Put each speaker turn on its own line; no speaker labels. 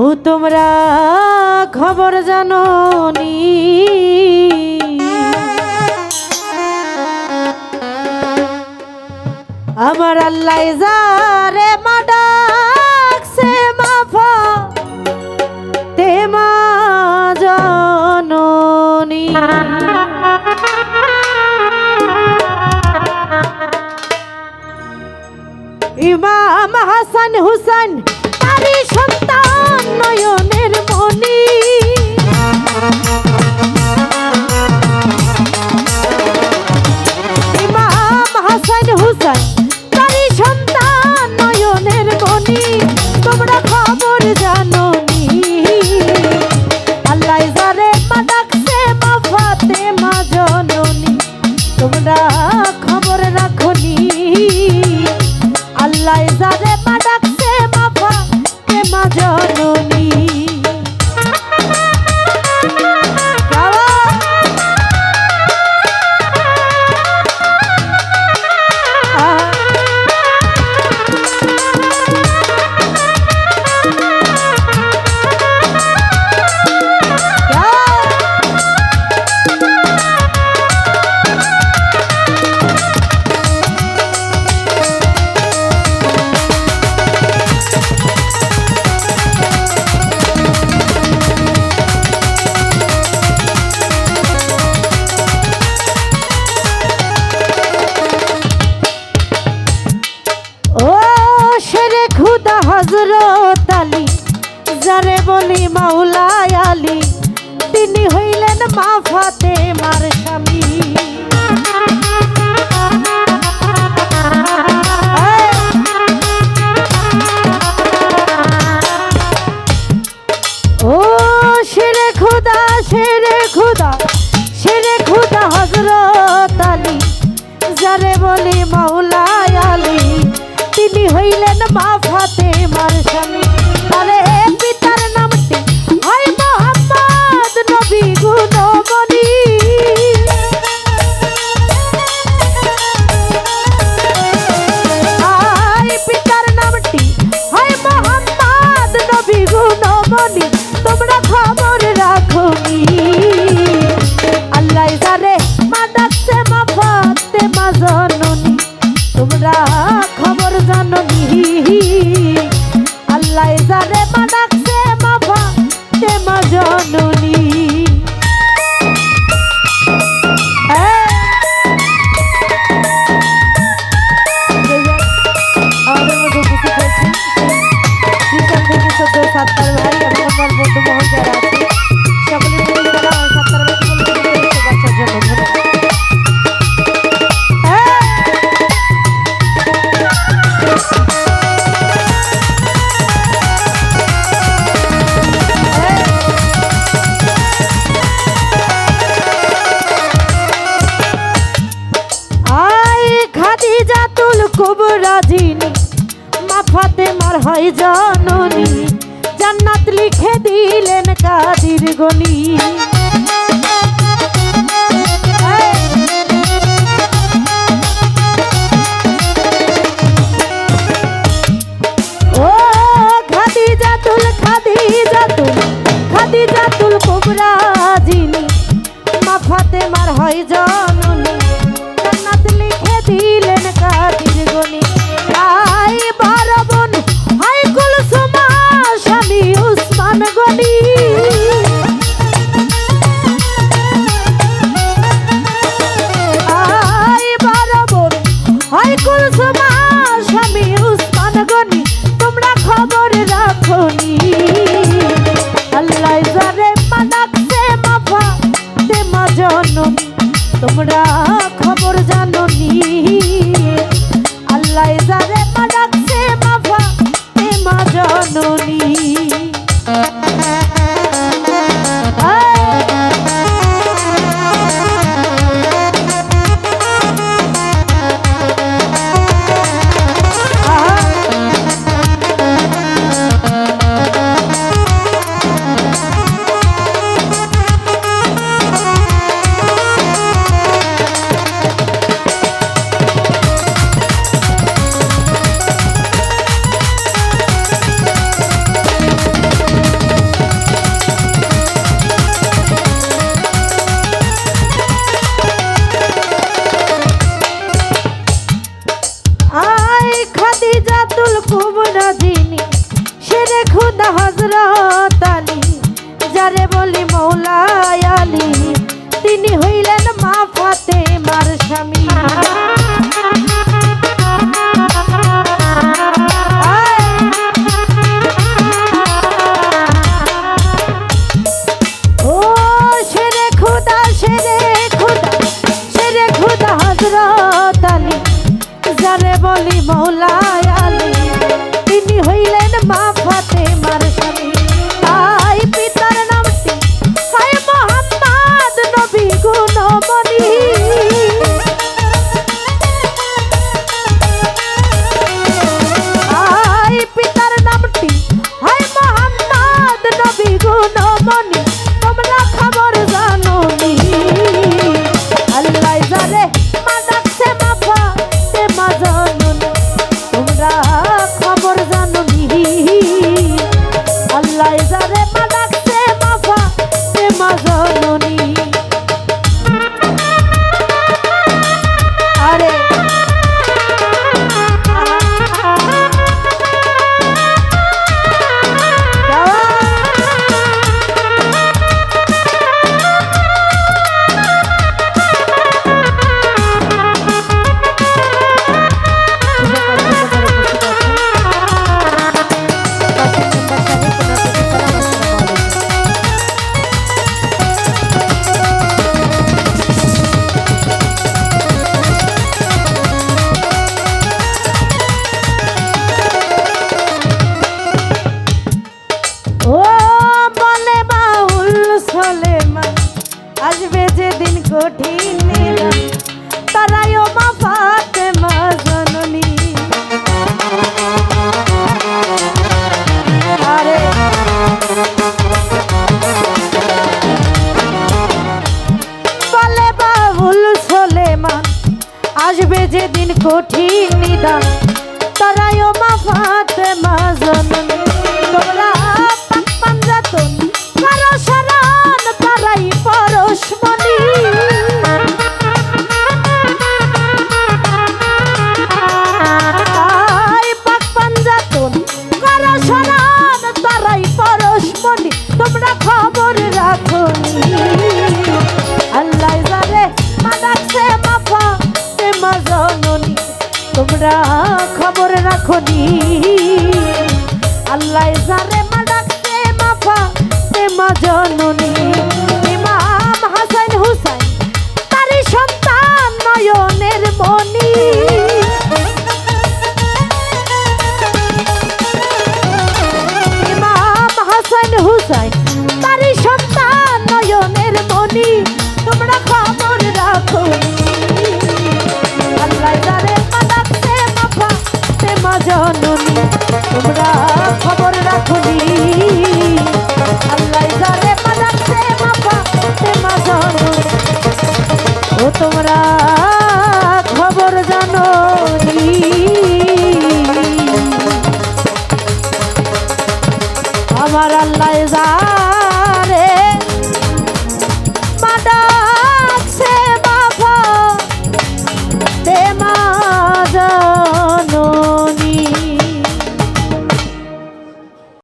ও তোমরা খবর জানো নি, আমার আল্লাহ যারে মা ডাকছে মাফা তে মা জননী। ইমাম হাসান হুসাইন তারি সন্তান নয়নের মনি, ইমাম হাসান হুসাইন তারি সন্তান নয়নের মনি। তোমরা খবর জানো নি, আল্লাহ যারে মা ডাকছে মা ফাতেমা জননী। তোমরা খবর রাখনি, আল্লাহ যারে মা ডাকছে মা ফাতেমা জননী। হযরত আলী যারে বলি মাওলা আলী, তিনি হইলেন মা ফাতেমার স্বামী। ও শেরে খুদা শেরে খুদা শেরে খুদা হযরত আলী যারে বলি মাওলা আলী, তিনি হইলেন মা ফাতেমার স্বামী। আরে পিতার নামটি হয় মুহাম্মদ নবী গুণমণি, আই পিতার নামটি হয় মুহাম্মদ নবী গুণমণি। তোমরা খবর রাখনি, আল্লাহ যারে মা ডাকছে মা ফাতেমা জননী। তোমরা খবর জাননি, আল্লাহ যারে মা ডাকছে মা ফাতেমা জননী। আমাদের মধ্যে উপস্থিত হয়েছে থেকে সদ্য সাত্তার ভাই এবং আমার বন্ধু মহল যারা আছে, সকলের মিলে তারা সাত্তার ভাইকে বলে বাচ্চার জন্য ধন্যবাদ। খাদিজাতুল কুবরা যিনি মা ফাতেমার হয় জননী, জান্নাত লিখে দিলেন কাদির গনি। ও খাদিজাতুল খাদিজাতুল খাদিজাতুল কুবরা যিনি মা ফাতেমার হয় জননী, জান্নাত লিখে দিলেন কাদির গনি। আই বড় বোন হাই কুলসুমা স্বামী উসমান গনি, আই বড় বোন হাই কুলসুমা স্বামী উসমান গনি। তোমরা খবর রাখনি, আল্লাহ যারে মা ডাকছে মা ফাতেমা জননী। তোমরা খবর জাননি, আল্লাহ যারে মা ডাকছে মা ফাতেমা জননী। হযরত আলী যারে বলি মৌলা আলী তিনি হইলেন মা ফাতেমার স্বামী ও শেরে খুদা হযরত আলী যারে বলি মৌলা আলী তিনি হইলেন মা ফাতেমার স্বামী তাই পিতার নামটি হয় মোহাম্মদ নবী গুণমণি তাই পিতার নামটি হয় মোহাম্মদ নবী গুণমণি তোমরা খবর জানো নি আল্লাহ যারে মা ডাকছে মা ফাতেমা জননী তোমরা খবর জানো নি আল্লাহ যারে মা ডাকছে মা ফাতেমা জননী আরে আসবে যেদিন কঠিন তারাই ও মা ফাতেমা জননী আরে বলে বাউল সুলেমান আসবে যেদিন কঠিন নিদান তারাই ও মা ফাতেমা জননী তোমরা পাক পাঞ্জাতন কারো শরণ তারাই পরশমণি পাক পাঞ্জাতন কারো শরণ তারাই পরশমণি তোমরা খবর রাখো আল্লাহ যারে মা ডাকছে মা ফাতেমা জননী তোমরা খবর রাখো আল্লাহ যারে মা ডাকছে মা ফাতেমা জননী ইমাম হাসান হুসাইন তারই সন্তান নয়নের মণি ইমাম হাসান হুসাইন তারই সন্তান নয়নের মণি তোমরা খবর রাখো আল্লাহ যারে মা ডাকছে মা ফাতেমা জননী